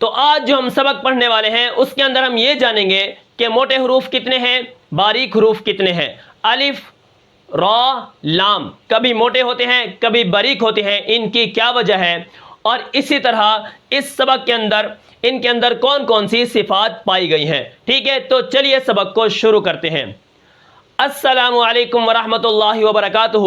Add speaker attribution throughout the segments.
Speaker 1: تو آج جو ہم سبق پڑھنے والے ہیں اس کے اندر ہم یہ جانیں گے کہ موٹے حروف کتنے ہیں، باریک حروف کتنے ہیں۔ الف، را، لام کبھی موٹے ہوتے ہیں کبھی باریک ہوتے ہیں، ان کی کیا وجہ ہے، اور اسی طرح اس سبق کے اندر ان کے اندر کون کون سی صفات پائی گئی ہیں۔ ٹھیک ہے، تو چلیے سبق کو شروع کرتے ہیں۔ السلام علیکم ورحمۃ اللہ وبرکاتہ۔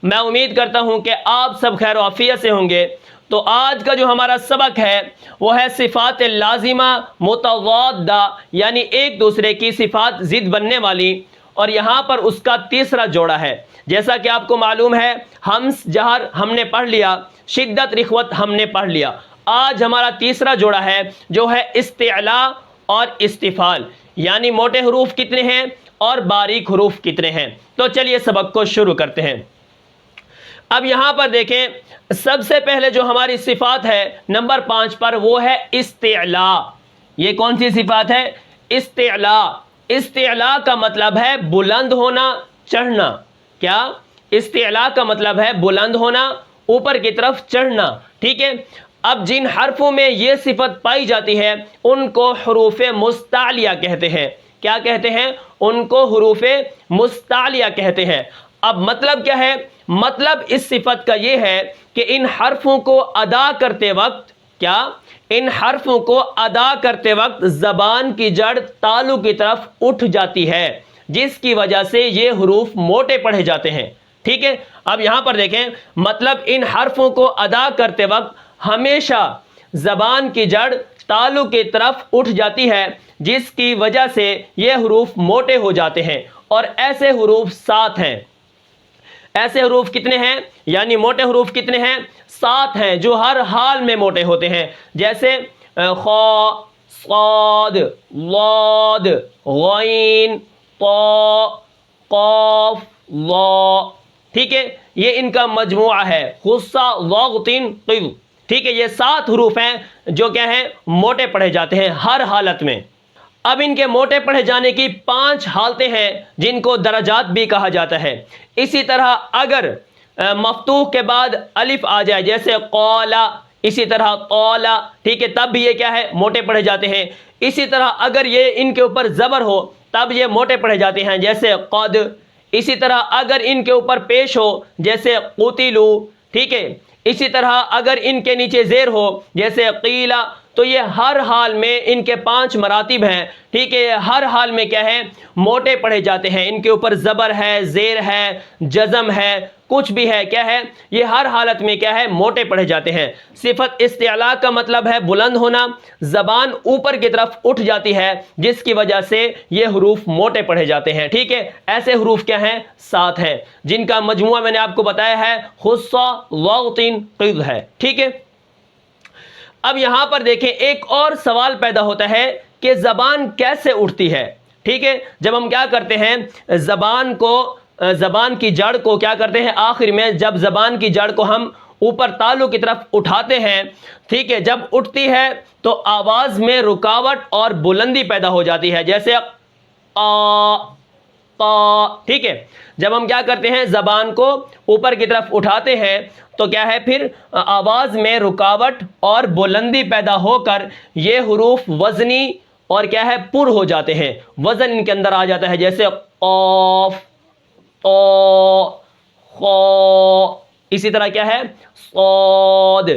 Speaker 1: میں امید کرتا ہوں کہ آپ سب خیر و عافیت سے ہوں گے۔ تو آج کا جو ہمارا سبق ہے وہ ہے صفات لازمہ متضادہ، یعنی ایک دوسرے کی صفات ضد بننے والی، اور یہاں پر اس کا تیسرا جوڑا ہے۔ جیسا کہ آپ کو معلوم ہے ہمس جہر ہم نے پڑھ لیا، شدت رخوت ہم نے پڑھ لیا۔ آج ہمارا تیسرا جوڑا ہے جو ہے استعلاء اور استفال، یعنی موٹے حروف کتنے ہیں اور باریک حروف کتنے ہیں۔ تو چلیے سبق کو شروع کرتے ہیں۔ اب یہاں پر دیکھیں، سب سے پہلے جو ہماری صفات ہے نمبر 5 پر، وہ ہے استعلاء۔ یہ کون سی صفات ہے؟ استعلاء۔ استعلاء کا مطلب ہے بلند ہونا، چڑھنا۔ کیا؟ استعلاء کا مطلب ہے بلند ہونا، اوپر کی طرف چڑھنا۔ ٹھیک ہے، اب جن حرفوں میں یہ صفت پائی جاتی ہے ان کو حروف مستعلیہ کہتے ہیں۔ کیا کہتے ہیں؟ ان کو حروف مستعلیہ کہتے ہیں۔ اب مطلب کیا ہے؟ مطلب اس صفت کا یہ ہے کہ ان حرفوں کو ادا کرتے وقت، کیا؟ ان حرفوں کو ادا کرتے وقت زبان کی جڑ تالو کی طرف اٹھ جاتی ہے، جس کی وجہ سے یہ حروف موٹے پڑھے جاتے ہیں۔ ٹھیک ہے، اب یہاں پر دیکھیں، مطلب ان حرفوں کو ادا کرتے وقت ہمیشہ زبان کی جڑ تالو کی طرف اٹھ جاتی ہے، جس کی وجہ سے یہ حروف موٹے ہو جاتے ہیں، اور ایسے حروف 7 ہیں۔ ایسے حروف کتنے ہیں؟ یعنی موٹے حروف کتنے ہیں؟ 7 ہیں، جو ہر حال میں موٹے ہوتے ہیں، جیسے خا، صاد، ضاد، غین، طا، قاف، ظا۔ ٹھیک ہے، یہ ان کا مجموعہ ہے، غصہ، ضغط، قذ۔ ٹھیک ہے، یہ 7 حروف ہیں جو کیا ہیں؟ موٹے پڑھے جاتے ہیں ہر حالت میں۔ اب ان کے موٹے پڑھے جانے کی 5 حالتیں ہیں جن کو درجات بھی کہا جاتا ہے۔ اسی طرح اگر مفتوح کے بعد الف آ جائے، جیسے قالا، اسی طرح قالا، ٹھیک ہے، تب بھی یہ کیا ہے؟ موٹے پڑھے جاتے ہیں۔ اسی طرح اگر یہ ان کے اوپر زبر ہو تب یہ موٹے پڑھے جاتے ہیں، جیسے قد۔ اسی طرح اگر ان کے اوپر پیش ہو، جیسے قتلوا۔ ٹھیک ہے، اسی طرح اگر ان کے نیچے زیر ہو، جیسے قیلا۔ تو یہ ہر حال میں ان کے 5 مراتب ہیں۔ ٹھیک ہے، ہر حال میں کیا ہے؟ موٹے پڑھے جاتے ہیں۔ ان کے اوپر زبر ہے، زیر ہے، جزم ہے، کچھ بھی ہے، کیا ہے؟ یہ ہر حالت میں کیا ہے؟ موٹے پڑھے جاتے ہیں۔ صفت استعلاء کا مطلب ہے بلند ہونا، زبان اوپر کی طرف اٹھ جاتی ہے، جس کی وجہ سے یہ حروف موٹے پڑھے جاتے ہیں۔ ٹھیک ہے، ایسے حروف کیا ہیں؟ 7 ہیں، جن کا مجموعہ میں نے آپ کو بتایا ہے، غصہ، ضغط، قذ ہے۔ ٹھیک ہے، اب یہاں پر دیکھیں، ایک اور سوال پیدا ہوتا ہے کہ زبان کیسے اٹھتی ہے۔ ٹھیک ہے، جب ہم کیا کرتے ہیں، زبان کی جڑ کو کیا کرتے ہیں، آخر میں جب زبان کی جڑ کو ہم اوپر تالو کی طرف اٹھاتے ہیں، ٹھیک ہے، جب اٹھتی ہے تو آواز میں رکاوٹ اور بلندی پیدا ہو جاتی ہے، جیسے ٹھیک ہے، جب ہم کیا کرتے ہیں، زبان کو اوپر کی طرف اٹھاتے ہیں تو کیا ہے، پھر آواز میں رکاوٹ اور بلندی پیدا ہو کر یہ حروف وزنی اور کیا ہے، پر ہو جاتے ہیں، وزن ان کے اندر آ جاتا ہے، جیسے قاف، طا، خا، اسی طرح کیا ہے، صاد،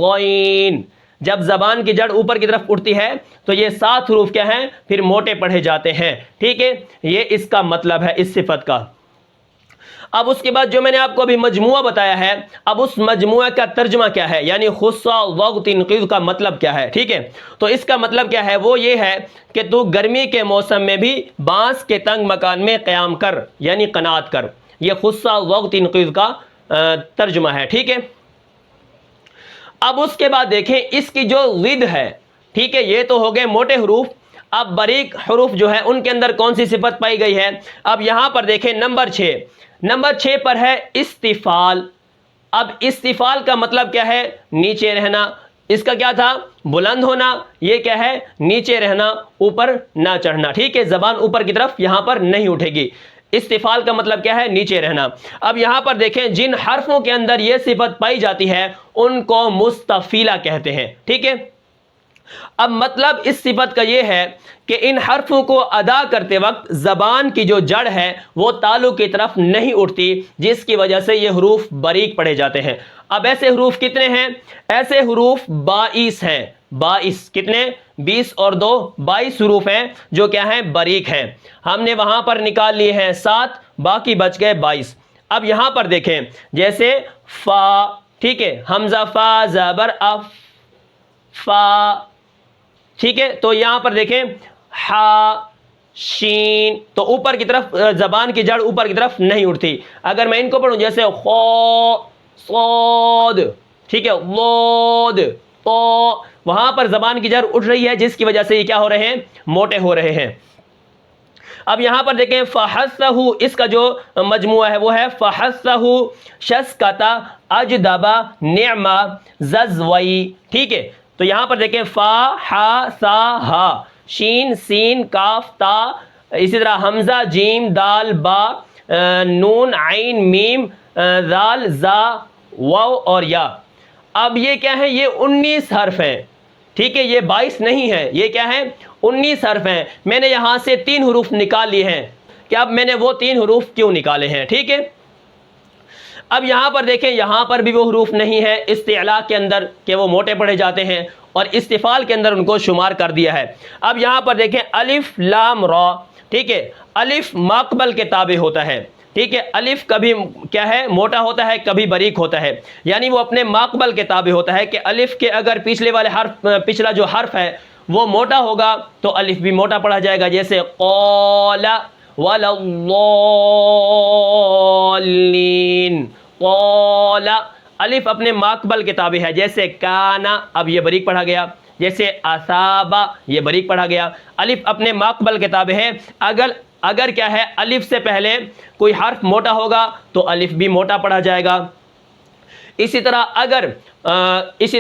Speaker 1: غین۔ جب زبان کی جڑ اوپر کی طرف اٹھتی ہے تو یہ 7 حروف کیا ہیں، پھر موٹے پڑھے جاتے ہیں۔ ٹھیک ہے، یہ اس کا مطلب ہے اس صفت کا۔ اب اس کے بعد جو میں نے آپ کو ابھی مجموعہ بتایا ہے، اب اس مجموعہ کا ترجمہ کیا ہے، یعنی غصہ، ضغط، قذ کا مطلب کیا ہے۔ ٹھیک ہے، تو اس کا مطلب کیا ہے، وہ یہ ہے کہ تو گرمی کے موسم میں بھی بانس کے تنگ مکان میں قیام کر، یعنی قناعت کر۔ یہ غصہ، ضغط، قذ کا ترجمہ ہے۔ ٹھیک ہے، اب اس کے بعد دیکھیں اس کی جو ضد ہے، ٹھیک ہے، یہ تو ہو گئے موٹے حروف۔ اب باریک حروف جو ہے ان کے اندر کون سی صفت پائی گئی ہے؟ اب یہاں پر دیکھیں نمبر 6 پر ہے استفال۔ اب استفال کا مطلب کیا ہے؟ نیچے رہنا۔ اس کا کیا تھا؟ بلند ہونا۔ یہ کیا ہے؟ نیچے رہنا، اوپر نہ چڑھنا۔ ٹھیک ہے، زبان اوپر کی طرف یہاں پر نہیں اٹھے گی۔ استفال کا مطلب کیا ہے؟ نیچے رہنا۔ اب یہاں پر دیکھیں، جن حرفوں کے اندر یہ صفت پائی جاتی ہے ان کو مستفیلہ کہتے ہیں۔ ٹھیک ہے، اب مطلب اس صفت کا یہ ہے کہ ان حرفوں کو ادا کرتے وقت زبان کی جو جڑ ہے وہ تالو کی طرف نہیں اٹھتی، جس کی وجہ سے یہ حروف باریک پڑھے جاتے ہیں۔ اب ایسے حروف کتنے ہیں؟ ایسے حروف 22 ہیں۔ 22 کتنے؟ 20 اور 2 22 حروف ہیں جو کیا ہیں؟ باریک ہیں۔ ہم نے وہاں پر نکال لیے ہیں 7، باقی بچ گئے 22۔ اب یہاں پر دیکھیں، جیسے فا، ٹھیک ہے، حمزہ فا زبر اف، فا، ٹھیک ہے، تو یہاں پر دیکھیں ہا، شین، تو اوپر کی طرف زبان کی جڑ اوپر کی طرف نہیں اٹھتی۔ اگر میں ان کو پڑھوں جیسے خو، صاد، ٹھیک ہے، لود، تو وہاں پر زبان کی جڑ اٹھ رہی ہے، جس کی وجہ سے یہ کیا ہو رہے ہیں؟ موٹے ہو رہے ہیں۔ اب یہاں پر دیکھیں فحسہ، اس کا جو مجموعہ ہے وہ ہے فحسہ، شسکتا، اجدبا، نعما، ززوئی، ٹھیک ہے، تو یہاں پر دیکھیں فا، ہا، سا، ہا، شین، سین، کاف، تا، اسی طرح حمزہ، جیم، دال، با، نون، عین، میم، ذال، زا، واو اور یا۔ اب یہ کیا ہے؟ یہ 19 حرف ہیں، ٹھیک ہے، یہ 22 نہیں ہے، یہ کیا ہے؟ 19 حرف ہیں۔ میں نے یہاں سے 3 حروف نکال لیے ہیں کہ اب میں نے وہ 3 حروف کیوں نکالے ہیں، ٹھیک ہے۔ اب یہاں پر دیکھیں، یہاں پر بھی وہ حروف نہیں ہے استعلاء کے اندر کہ وہ موٹے پڑھے جاتے ہیں، اور استفال کے اندر ان کو شمار کر دیا ہے۔ اب یہاں پر دیکھیں الف لام را، ٹھیک ہے، الف ماقبل کے تابع ہوتا ہے، ٹھیک ہے، الف کبھی کیا ہے؟ موٹا ہوتا ہے، کبھی باریک ہوتا ہے، یعنی وہ اپنے ماقبل کے تابع ہوتا ہے کہ الف کے اگر پچھلے والے حرف، پچھلا جو حرف ہے وہ موٹا ہوگا تو الف بھی موٹا پڑھا جائے گا، جیسے قال ولا الضالین، قال، الف اپنے ماقبل کے تابع ہے، جیسے کانا، اب یہ باریک پڑھا گیا، جیسے اصابہ، یہ باریک پڑھا گیا، الف اپنے ماقبل کے تابع ہے۔ اگر کیا ہے؟ الف سے پہلے کوئی حرف موٹا ہوگا تو الف بھی موٹا پڑھا جائے گا۔ اسی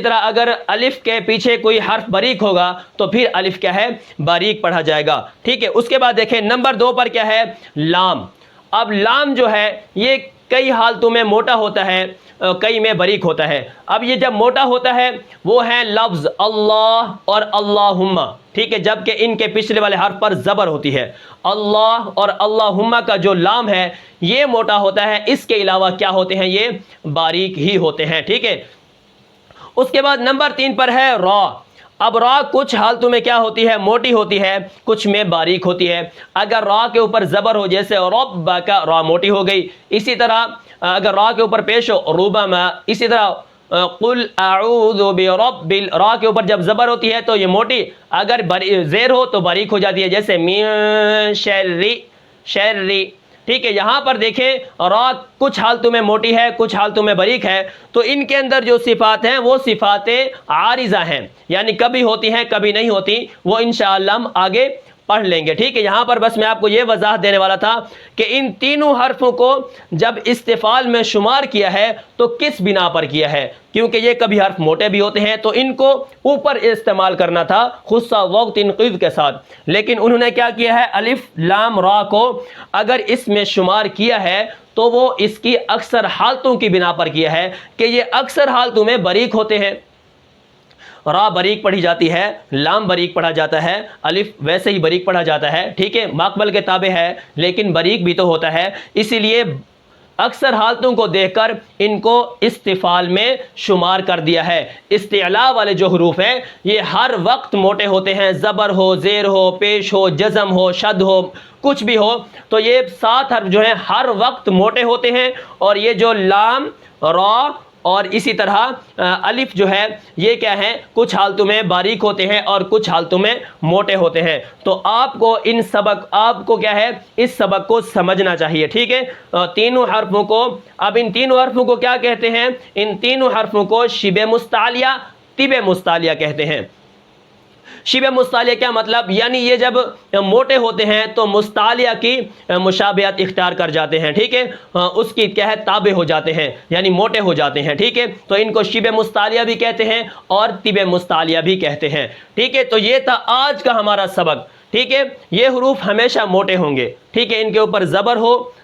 Speaker 1: طرح اگر الف کے پیچھے کوئی حرف باریک ہوگا تو پھر الف کیا ہے؟ باریک پڑھا جائے گا، ٹھیک ہے۔ اس کے بعد دیکھیں نمبر 2 پر کیا ہے؟ لام۔ اب لام جو ہے یہ کئی حالتوں میں موٹا ہوتا ہے، کئی میں باریک ہوتا ہے۔ اب یہ جب موٹا ہوتا ہے وہ ہے لفظ اللہ اور اللہم، ٹھیک ہے، جبکہ ان کے پچھلے والے حرف پر زبر ہوتی ہے۔ اللہ اور اللہم کا جو لام ہے یہ موٹا ہوتا ہے، اس کے علاوہ کیا ہوتے ہیں؟ یہ باریک ہی ہوتے ہیں، ٹھیک ہے۔ اس کے بعد نمبر 3 پر ہے را۔ اب را کچھ حالتوں میں کیا ہوتی ہے؟ موٹی ہوتی ہے، کچھ میں باریک ہوتی ہے۔ اگر را کے اوپر زبر ہو جیسے ربک، را موٹی ہو گئی۔ اسی طرح اگر را کے اوپر پیش ہو ربما، اسی طرح قل اعوذ برب، را کے اوپر جب زبر ہوتی ہے تو یہ موٹی، اگر زیر ہو تو باریک ہو جاتی ہے، جیسے من شر، ٹھیک ہے۔ یہاں پر دیکھیں را کچھ حالتوں میں موٹی ہے، کچھ حالتوں میں باریک ہے، تو ان کے اندر جو صفات ہیں وہ صفات عارضہ ہیں، یعنی کبھی ہوتی ہیں کبھی نہیں ہوتی، وہ انشاءاللہ ہم آگے پڑھ لیں گے، ٹھیک ہے۔ یہاں پر بس میں آپ کو یہ وضاحت دینے والا تھا کہ ان تینوں حرفوں کو جب استفال میں شمار کیا ہے تو کس بنا پر کیا ہے، کیونکہ یہ کبھی حرف موٹے بھی ہوتے ہیں تو ان کو اوپر استعمال کرنا تھا خصہ وقت انقذ کے ساتھ، لیکن انہوں نے کیا کیا ہے؟ الف لام را کو اگر اس میں شمار کیا ہے تو وہ اس کی اکثر حالتوں کی بنا پر کیا ہے کہ یہ اکثر حالتوں میں باریک ہوتے ہیں۔ را باریک پڑھی جاتی ہے، لام باریک پڑھا جاتا ہے، الف ویسے ہی باریک پڑھا جاتا ہے، ٹھیک ہے، ماقبل کے تابع ہے لیکن باریک بھی تو ہوتا ہے، اسی لیے اکثر حالتوں کو دیکھ کر ان کو استفال میں شمار کر دیا ہے۔ استعلاء والے جو حروف ہیں یہ ہر وقت موٹے ہوتے ہیں، زبر ہو، زیر ہو، پیش ہو، جزم ہو، شد ہو، کچھ بھی ہو، تو یہ 7 حرف جو ہیں ہر وقت موٹے ہوتے ہیں، اور یہ جو لام، را اور اسی طرح الف جو ہے یہ کیا ہے؟ کچھ حالتوں میں باریک ہوتے ہیں اور کچھ حالتوں میں موٹے ہوتے ہیں۔ تو آپ کو کیا ہے؟ اس سبق کو سمجھنا چاہیے، ٹھیک ہے۔ تینوں حرفوں کو، اب ان تینوں حرفوں کو کیا کہتے ہیں؟ ان تینوں حرفوں کو شبہ مستعلیہ، طب مستعلیہ کہتے ہیں۔ شبہ مستعلیہ کیا مطلب؟ یعنی یہ جب موٹے ہوتے ہیں تو مستعلیہ کی مشابہت اختیار کر جاتے ہیں، ٹھیک ہے، اس کی کیا ہے؟ تابع ہو جاتے ہیں، یعنی موٹے ہو جاتے ہیں، ٹھیک ہے، تو ان کو شبہ مستعلیہ بھی کہتے ہیں اور طب مستعلیہ بھی کہتے ہیں، ٹھیک ہے۔ تو یہ تھا آج کا ہمارا سبق، ٹھیک ہے۔ یہ حروف ہمیشہ موٹے ہوں گے، ٹھیک ہے، ان کے اوپر زبر ہو